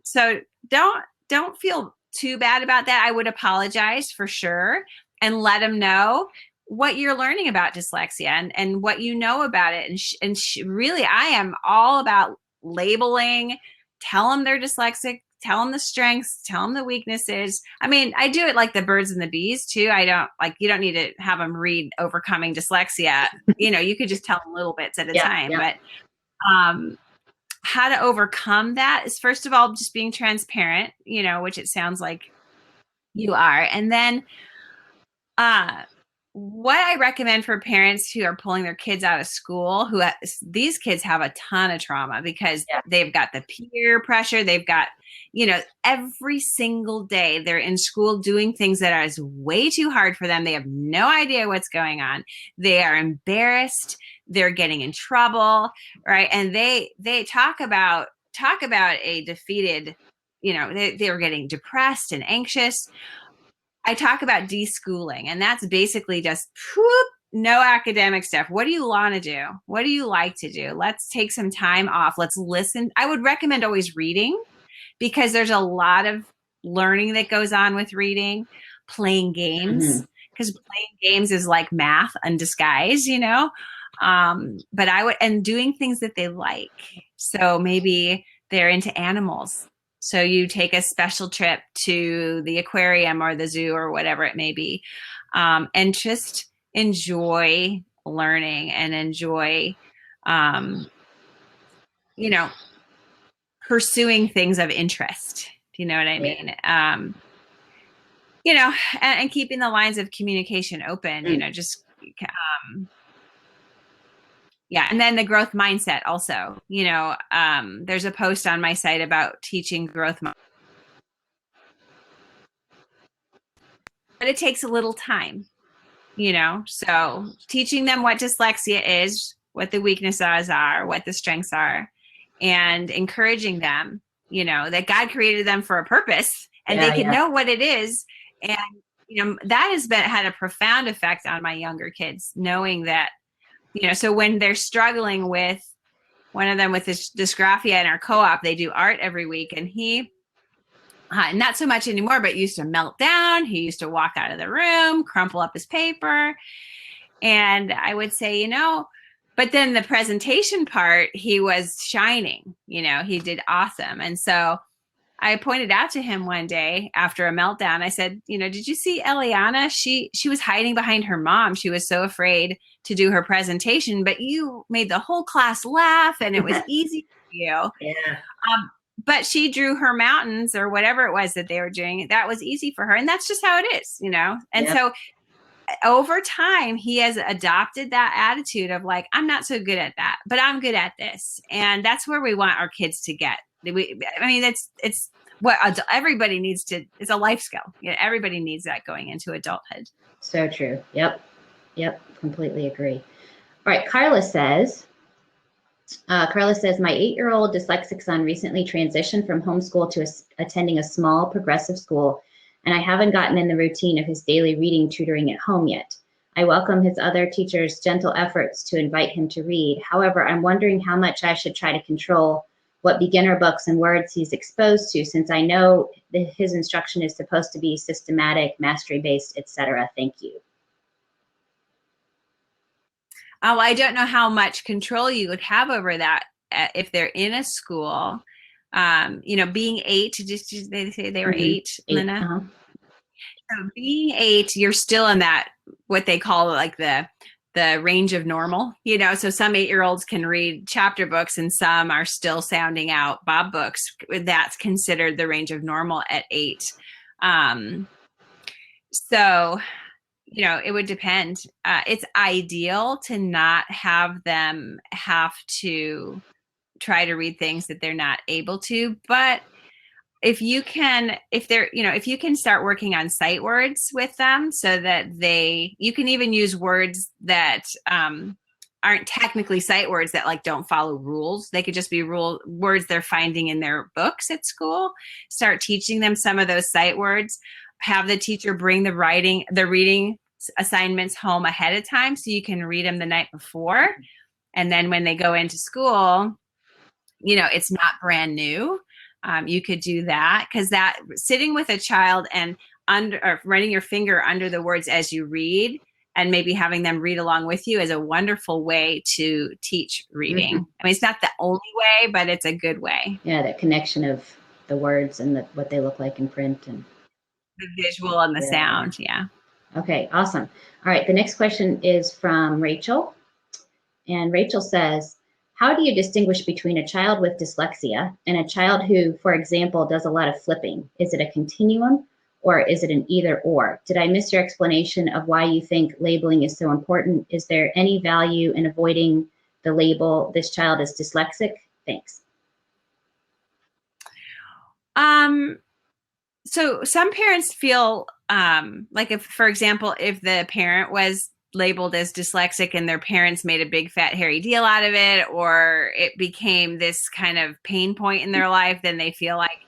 So don't feel too bad about that. I would apologize for sure and let them know what you're learning about dyslexia and what you know about it. And really, I am all about labeling. Tell them they're dyslexic. Tell them the strengths, tell them the weaknesses. I do it like the birds and the bees too. You don't need to have them read Overcoming Dyslexia. You could just tell them little bits at a time. But how to overcome that is, first of all, just being transparent, which it sounds like you are. And then what I recommend for parents who are pulling their kids out of school, these kids have a ton of trauma because they've got the peer pressure. They've got, every single day they're in school doing things that are way too hard for them. They have no idea what's going on. They are embarrassed. They're getting in trouble, right? And they talk about a defeated, they were getting depressed and anxious. I talk about deschooling, and that's basically just no academic stuff. What do you want to do? What do you like to do? Let's take some time off. Let's listen. I would recommend always reading, because there's a lot of learning that goes on with reading. Playing games, because playing games is like math undisguised, you know. But and doing things that they like. So maybe they're into animals, so you take a special trip to the aquarium or the zoo or whatever it may be, and just enjoy learning and enjoy, you know, pursuing things of interest. Do you know what I mean? You know, and keeping the lines of communication open, you know, just, yeah. And then the growth mindset also, you know, there's a post on my site about teaching growth mindset. But it takes a little time, you know, so teaching them what dyslexia is, what the weaknesses are, what the strengths are, and encouraging them, you know, that God created them for a purpose, and they can know what it is. And, you know, that has had a profound effect on my younger kids, knowing that, you know, so when they're struggling with one of them with this dysgraphia in our co-op, they do art every week, and he, not so much anymore, but used to melt down. He used to walk out of the room, crumple up his paper. And I would say, you know, but then the presentation part, he was shining, you know, he did awesome. And so I pointed out to him one day after a meltdown, I said, you know, did you see Eliana? She was hiding behind her mom. She was so afraid to do her presentation, but you made the whole class laugh, and it was easy for you. Yeah. But she drew her mountains or whatever it was that they were doing. That was easy for her. And that's just how it is, you know? And so over time, he has adopted that attitude of like, I'm not so good at that, but I'm good at this. And that's where we want our kids to get. I mean, it's what everybody needs to, it's a life skill. You know, everybody needs that going into adulthood. So true. Yep. Completely agree. All right. Carla says, my 8-year-old dyslexic son recently transitioned from homeschool to attending a small progressive school, and I haven't gotten in the routine of his daily reading tutoring at home yet. I welcome his other teachers' gentle efforts to invite him to read. However, I'm wondering how much I should try to control what beginner books and words he's exposed to, since I know that his instruction is supposed to be systematic, mastery-based, etc. Thank you. Oh, I don't know how much control you would have over that if they're in a school. You know, being 8, they say they were 8, Lynna? So being 8, you're still in that, what they call like the range of normal, you know, so some 8-year-olds can read chapter books and some are still sounding out Bob books. That's considered the range of normal at 8. So, you know, it would depend. It's ideal to not have them have to try to read things that they're not able to, but if you can start working on sight words with them so that you can even use words that aren't technically sight words that like don't follow rules. They could just be words they're finding in their books at school. Start teaching them some of those sight words. Have the teacher bring the reading assignments home ahead of time so you can read them the night before. And then when they go into school, you know, it's not brand new. You could do that, because that sitting with a child and running your finger under the words as you read and maybe having them read along with you is a wonderful way to teach reading. I mean, it's not the only way, but it's a good way. Yeah, that connection of the words and what they look like in print and the visual and the sound. Yeah. Okay, awesome. All right, the next question is from Rachel. And Rachel says, how do you distinguish between a child with dyslexia and a child who, for example, does a lot of flipping? Is it a continuum or is it an either or? Did I miss your explanation of why you think labeling is so important? Is there any value in avoiding the label, this child is dyslexic? Thanks. So some parents feel like if, for example, if the parent was labeled as dyslexic and their parents made a big fat hairy deal out of it, or it became this kind of pain point in their life, then they feel like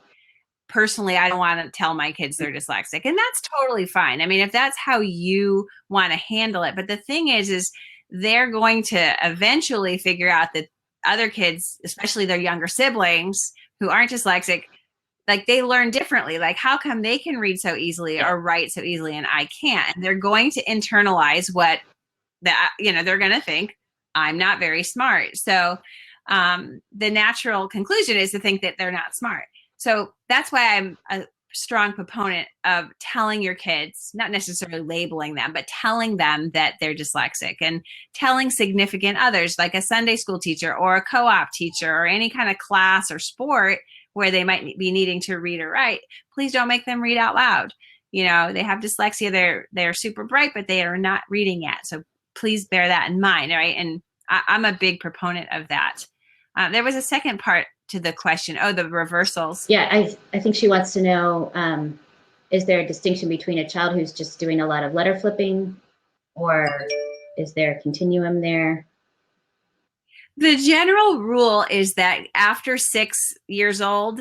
personally, I don't want to tell my kids they're dyslexic, and that's totally fine. I mean, if that's how you want to handle it. But the thing is they're going to eventually figure out that other kids, especially their younger siblings who aren't dyslexic, like they learn differently. Like, how come they can read so easily or write so easily and I can't? And they're going to internalize what that, they're going to think I'm not very smart. So the natural conclusion is to think that they're not smart. So that's why I'm a strong proponent of telling your kids, not necessarily labeling them, but telling them that they're dyslexic, and telling significant others, like a Sunday school teacher or a co-op teacher or any kind of class or sport where they might be needing to read or write. Please don't make them read out loud. They have dyslexia. They're super bright, but they are not reading yet. So please bear that in mind, right? And I'm a big proponent of that. There was a second part to the question. Oh, the reversals. Yeah, I think she wants to know, is there a distinction between a child who's just doing a lot of letter flipping, or is there a continuum there? The general rule is that after 6 years old,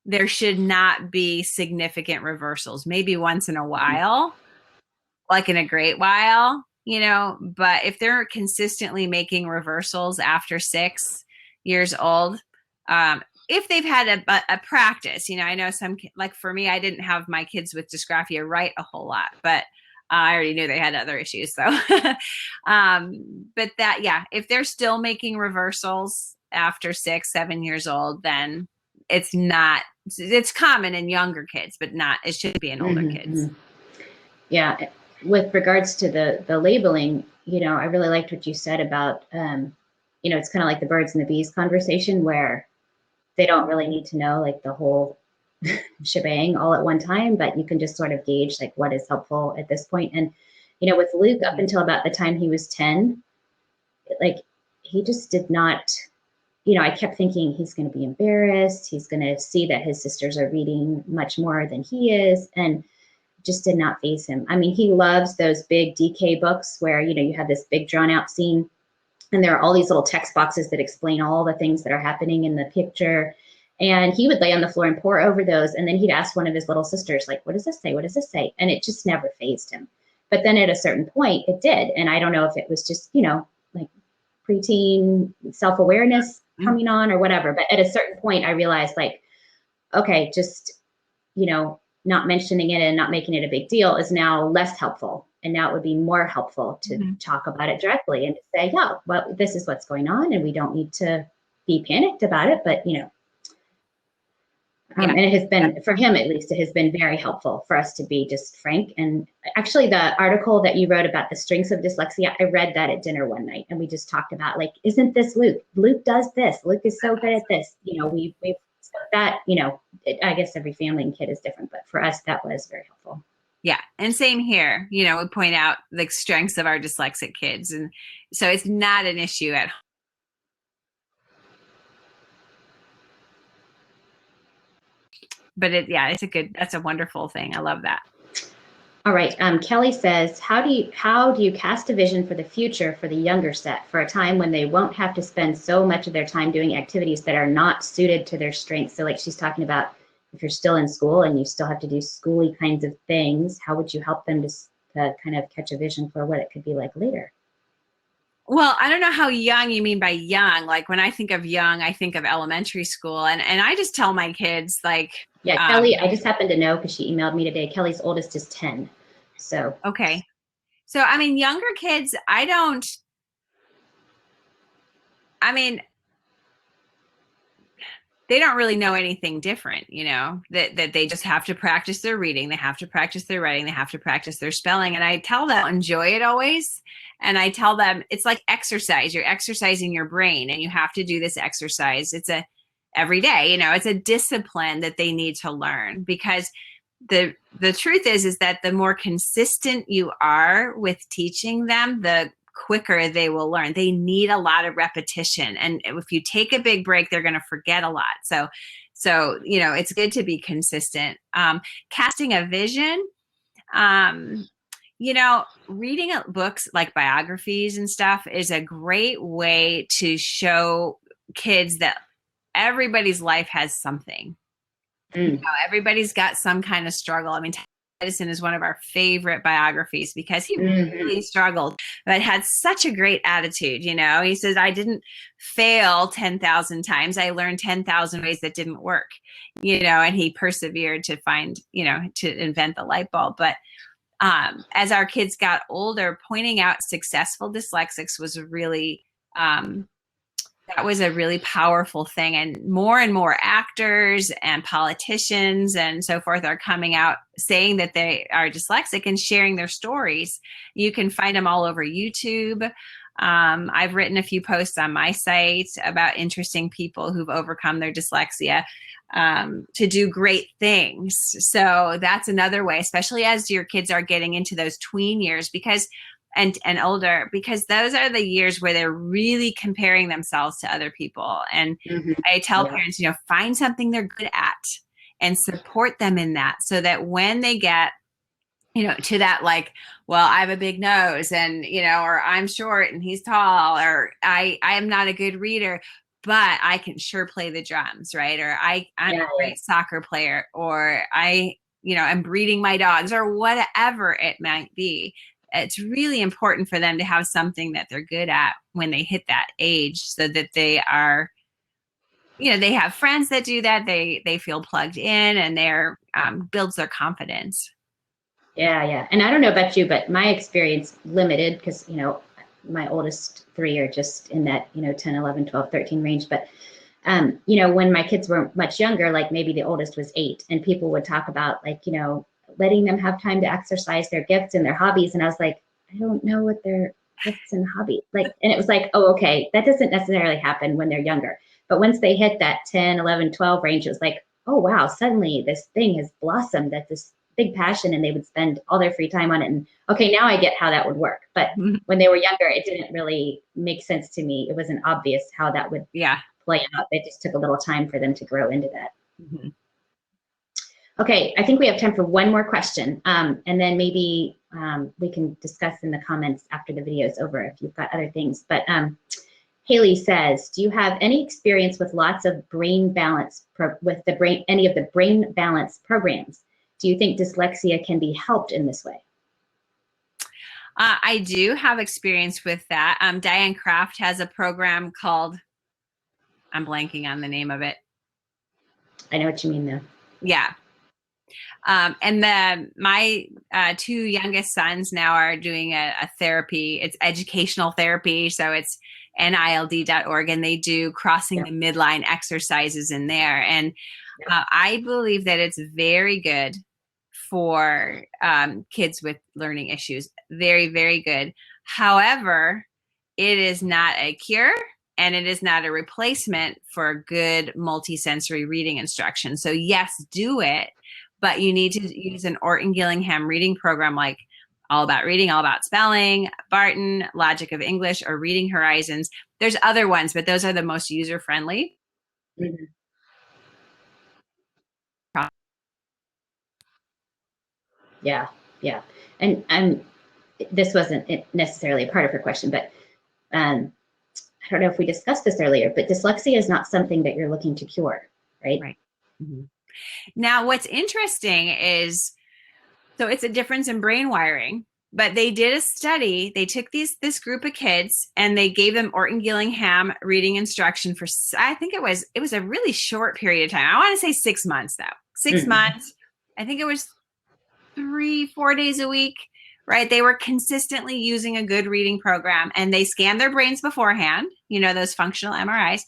there should not be significant reversals. Maybe once in a while, like in a great while, but if they're consistently making reversals after 6 years old, if they've had a practice, I know some, like for me, I didn't have my kids with dysgraphia write a whole lot, but I already knew they had other issues. So, but if they're still making reversals after 6, 7 years old, then it's common in younger kids, but it should be in older kids. Yeah. With regards to the labeling, I really liked what you said about, it's kind of like the birds and the bees conversation, where they don't really need to know like the whole shebang all at one time, but you can just sort of gauge like what is helpful at this point. And, with Luke, up until about the time he was 10, like he just did not, I kept thinking he's going to be embarrassed. He's going to see that his sisters are reading much more than he is. And just did not faze him. I mean, he loves those big DK books where, you have this big drawn out scene and there are all these little text boxes that explain all the things that are happening in the picture. And he would lay on the floor and pore over those. And then he'd ask one of his little sisters, like, what does this say? What does this say? And it just never fazed him. But then at a certain point it did. And I don't know if it was just, like preteen self-awareness coming on or whatever. But at a certain point I realized like, okay, just, not mentioning it and not making it a big deal is now less helpful. And now it would be more helpful to talk about it directly and to say, yeah, well, this is what's going on and we don't need to be panicked about it. But, and it has been, for him at least, it has been very helpful for us to be just frank. And actually the article that you wrote about the strengths of dyslexia, I read that at dinner one night and we just talked about like, isn't this Luke? Luke does this. Luke is so good at this. We've that, I guess every family and kid is different, but for us, that was very helpful. Yeah. And same here, we point out the strengths of our dyslexic kids. And so it's not an issue at home. But that's a wonderful thing. I love that. All right. Kelly says, how do you cast a vision for the future for the younger set, for a time when they won't have to spend so much of their time doing activities that are not suited to their strengths? So like she's talking about, if you're still in school and you still have to do schooly kinds of things, how would you help them to kind of catch a vision for what it could be like later? Well, I don't know how young you mean by young. Like when I think of young, I think of elementary school. And I just tell my kids like... Yeah, Kelly, I just happened to know because she emailed me today. Kelly's oldest is 10. So. Okay. So, I mean, younger kids, they don't really know anything different, that they just have to practice their reading. They have to practice their writing. They have to practice their spelling. And I tell them, enjoy it always. And I tell them it's like exercise. You're exercising your brain and you have to do this exercise. It's every day, it's a discipline that they need to learn, because the truth is that the more consistent you are with teaching them, the quicker they will learn. They need a lot of repetition. And if you take a big break, they're going to forget a lot. So, it's good to be consistent. Casting a vision, reading books like biographies and stuff is a great way to show kids that everybody's life has something. Mm. Everybody's got some kind of struggle. I mean, Edison is one of our favorite biographies because he Mm-hmm. really struggled, but had such a great attitude. He says, I didn't fail 10,000 times. I learned 10,000 ways that didn't work, and he persevered to find, to invent the light bulb. But as our kids got older, pointing out successful dyslexics was really, that was a really powerful thing. And more actors and politicians and so forth are coming out saying that they are dyslexic and sharing their stories. You can find them all over YouTube. I've written a few posts on my site about interesting people who've overcome their dyslexia to do great things. So that's another way, especially as your kids are getting into those tween years, because and older, because those are the years where they're really comparing themselves to other people. And Mm-hmm. I tell parents, find something they're good at and support them in that, so that when they get, to that, like, well, I have a big nose and, or I'm short and he's tall, or I am not a good reader, but I can sure play the drums, right? Or I'm a great soccer player, or I'm breeding my dogs, or whatever it might be. It's really important for them to have something that they're good at when they hit that age, so that they are, they have friends that do that. They feel plugged in, and they're builds their confidence. Yeah. And I don't know about you, but my experience limited because, my oldest three are just in that, 10, 11, 12, 13 range. But, when my kids were much younger, like maybe the oldest was 8, and people would talk about like, letting them have time to exercise their gifts and their hobbies. And I was like, I don't know what their gifts and hobbies like. And it was like, oh, okay, that doesn't necessarily happen when they're younger. But once they hit that 10, 11, 12 range, it was like, oh, wow, suddenly this thing has blossomed at this big passion, and they would spend all their free time on it. And okay, now I get how that would work. But when they were younger, it didn't really make sense to me. It wasn't obvious how that would play out. It just took a little time for them to grow into that. Mm-hmm. Okay, I think we have time for one more question. And then maybe we can discuss in the comments after the video is over if you've got other things. But Haley says, do you have any experience with lots of brain balance, any of the brain balance programs? Do you think dyslexia can be helped in this way? I do have experience with that. Diane Kraft has a program called, I'm blanking on the name of it. I know what you mean though. Yeah. And my 2 youngest sons now are doing a therapy. It's educational therapy. So it's NILD.org, and they do crossing the midline exercises in there. And I believe that it's very good for kids with learning issues. Very, very good. However, it is not a cure, and it is not a replacement for good multisensory reading instruction. So yes, do it, but you need to use an Orton Gillingham reading program like All About Reading, All About Spelling, Barton, Logic of English, or Reading Horizons. There's other ones, but those are the most user-friendly. Mm-hmm. Yeah. And this wasn't necessarily a part of her question, but I don't know if we discussed this earlier, but dyslexia is not something that you're looking to cure, right? Right. Mm-hmm. Now, what's interesting is, so it's a difference in brain wiring, but they did a study. They took this group of kids and they gave them Orton Gillingham reading instruction for, I think it was a really short period of time. I want to say 6 months though. 6 months. I think it was 3-4 days a week, right? They were consistently using a good reading program, and they scanned their brains beforehand, those functional MRIs.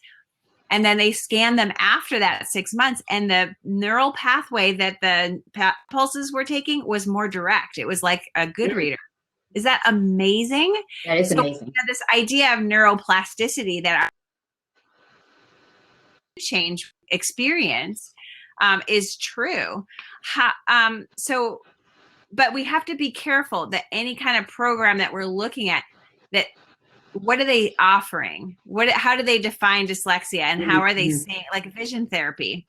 And then they scanned them after that 6 months, and the neural pathway that the pulses were taking was more direct. It was like a good reader. Is that amazing? That is amazing. This idea of neuroplasticity that change experience is true. But we have to be careful that any kind of program that we're looking at, that what are they offering? How do they define dyslexia, and how are they saying, like vision therapy?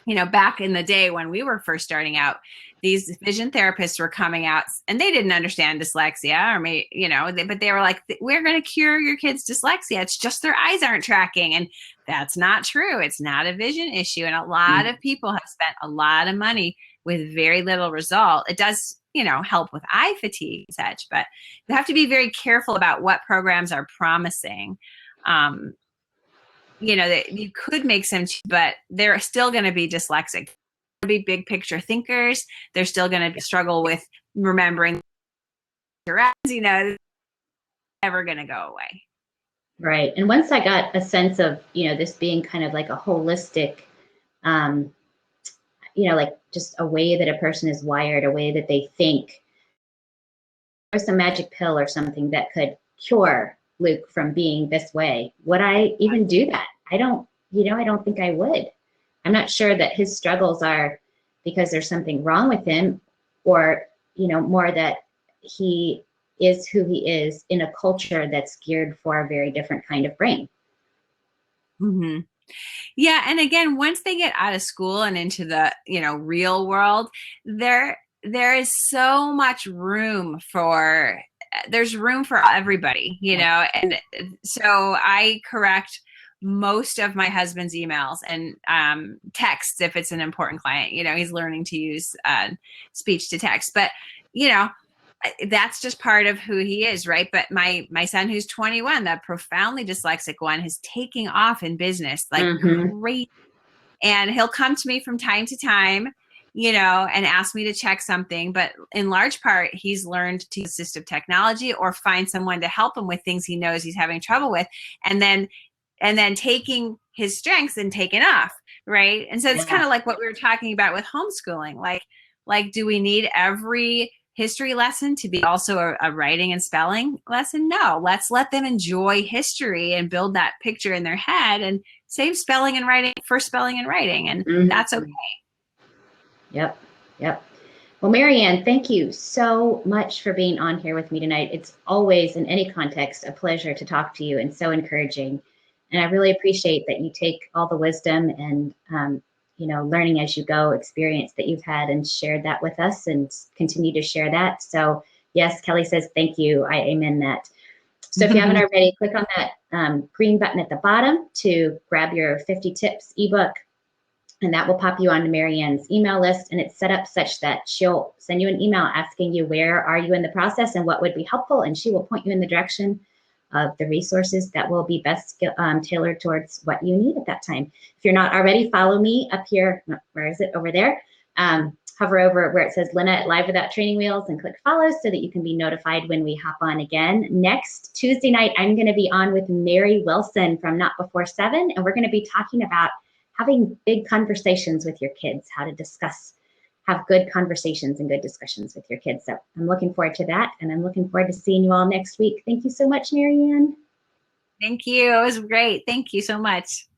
you know, back in the day when we were first starting out, these vision therapists were coming out and they didn't understand dyslexia, or maybe, you know, but they were like, we're going to cure your kid's dyslexia. It's just their eyes aren't tracking. And that's not true. It's not a vision issue. And a lot of people have spent a lot of money with very little result. It does, you know, help with eye fatigue and such, but you have to be very careful about what programs are promising. You know, that you could make some, but they're still going to be dyslexic. Be big picture thinkers. They're still going to struggle with remembering directions, you know, never going to go away. Right. And once I got a sense of, you know, this being kind of like a holistic, you know, like just a way that a person is wired, a way that they think, there's some magic pill or something that could cure Luke from being this way, would I even do that? I don't, you know, I don't think I would. I'm not sure that his struggles are because there's something wrong with him, or, you know, more that he is who he is in a culture that's geared for a very different kind of brain. Mm-hmm. Yeah. And again, once they get out of school and into the, you know, real world, there is so much room for, there's room for everybody, you know. And so I correct most of my husband's emails and texts if it's an important client. You know, he's learning to use speech to text, but, you know, that's just part of who he is, right? But my son, who's 21, the profoundly dyslexic one, is taking off in business like great. And he'll come to me from time to time, you know, and ask me to check something. But in large part, he's learned to use assistive technology or find someone to help him with things he knows he's having trouble with, and then taking his strengths and taking off, right? And so it's kind of like what we were talking about with homeschooling. Like, do we need every history lesson to be also a writing and spelling lesson? No, let's let them enjoy history and build that picture in their head and save spelling and writing for spelling and writing. And that's okay. Yep. Well, Marianne, thank you so much for being on here with me tonight. It's always, in any context, a pleasure to talk to you and so encouraging. And I really appreciate that you take all the wisdom and, you know, learning as you go experience that you've had and shared that with us and continue to share that. So yes, Kelly says, thank you. I amen that. So if you haven't already, click on that green button at the bottom to grab your 50 tips ebook, and that will pop you onto Marianne's email list. And it's set up such that she'll send you an email asking you where are you in the process and what would be helpful. And she will point you in the direction of the resources that will be best tailored towards what you need at that time. If you're not already, follow me up here. Where is it? Over there. Hover over where it says Lynna at Live Without Training Wheels and click follow so that you can be notified when we hop on again. Next Tuesday night, I'm going to be on with Mary Wilson from Not Before 7, and we're going to be talking about having big conversations with your kids, how to have good conversations and good discussions with your kids. So I'm looking forward to that, and I'm looking forward to seeing you all next week. Thank you so much, Marianne. Thank you. It was great. Thank you so much.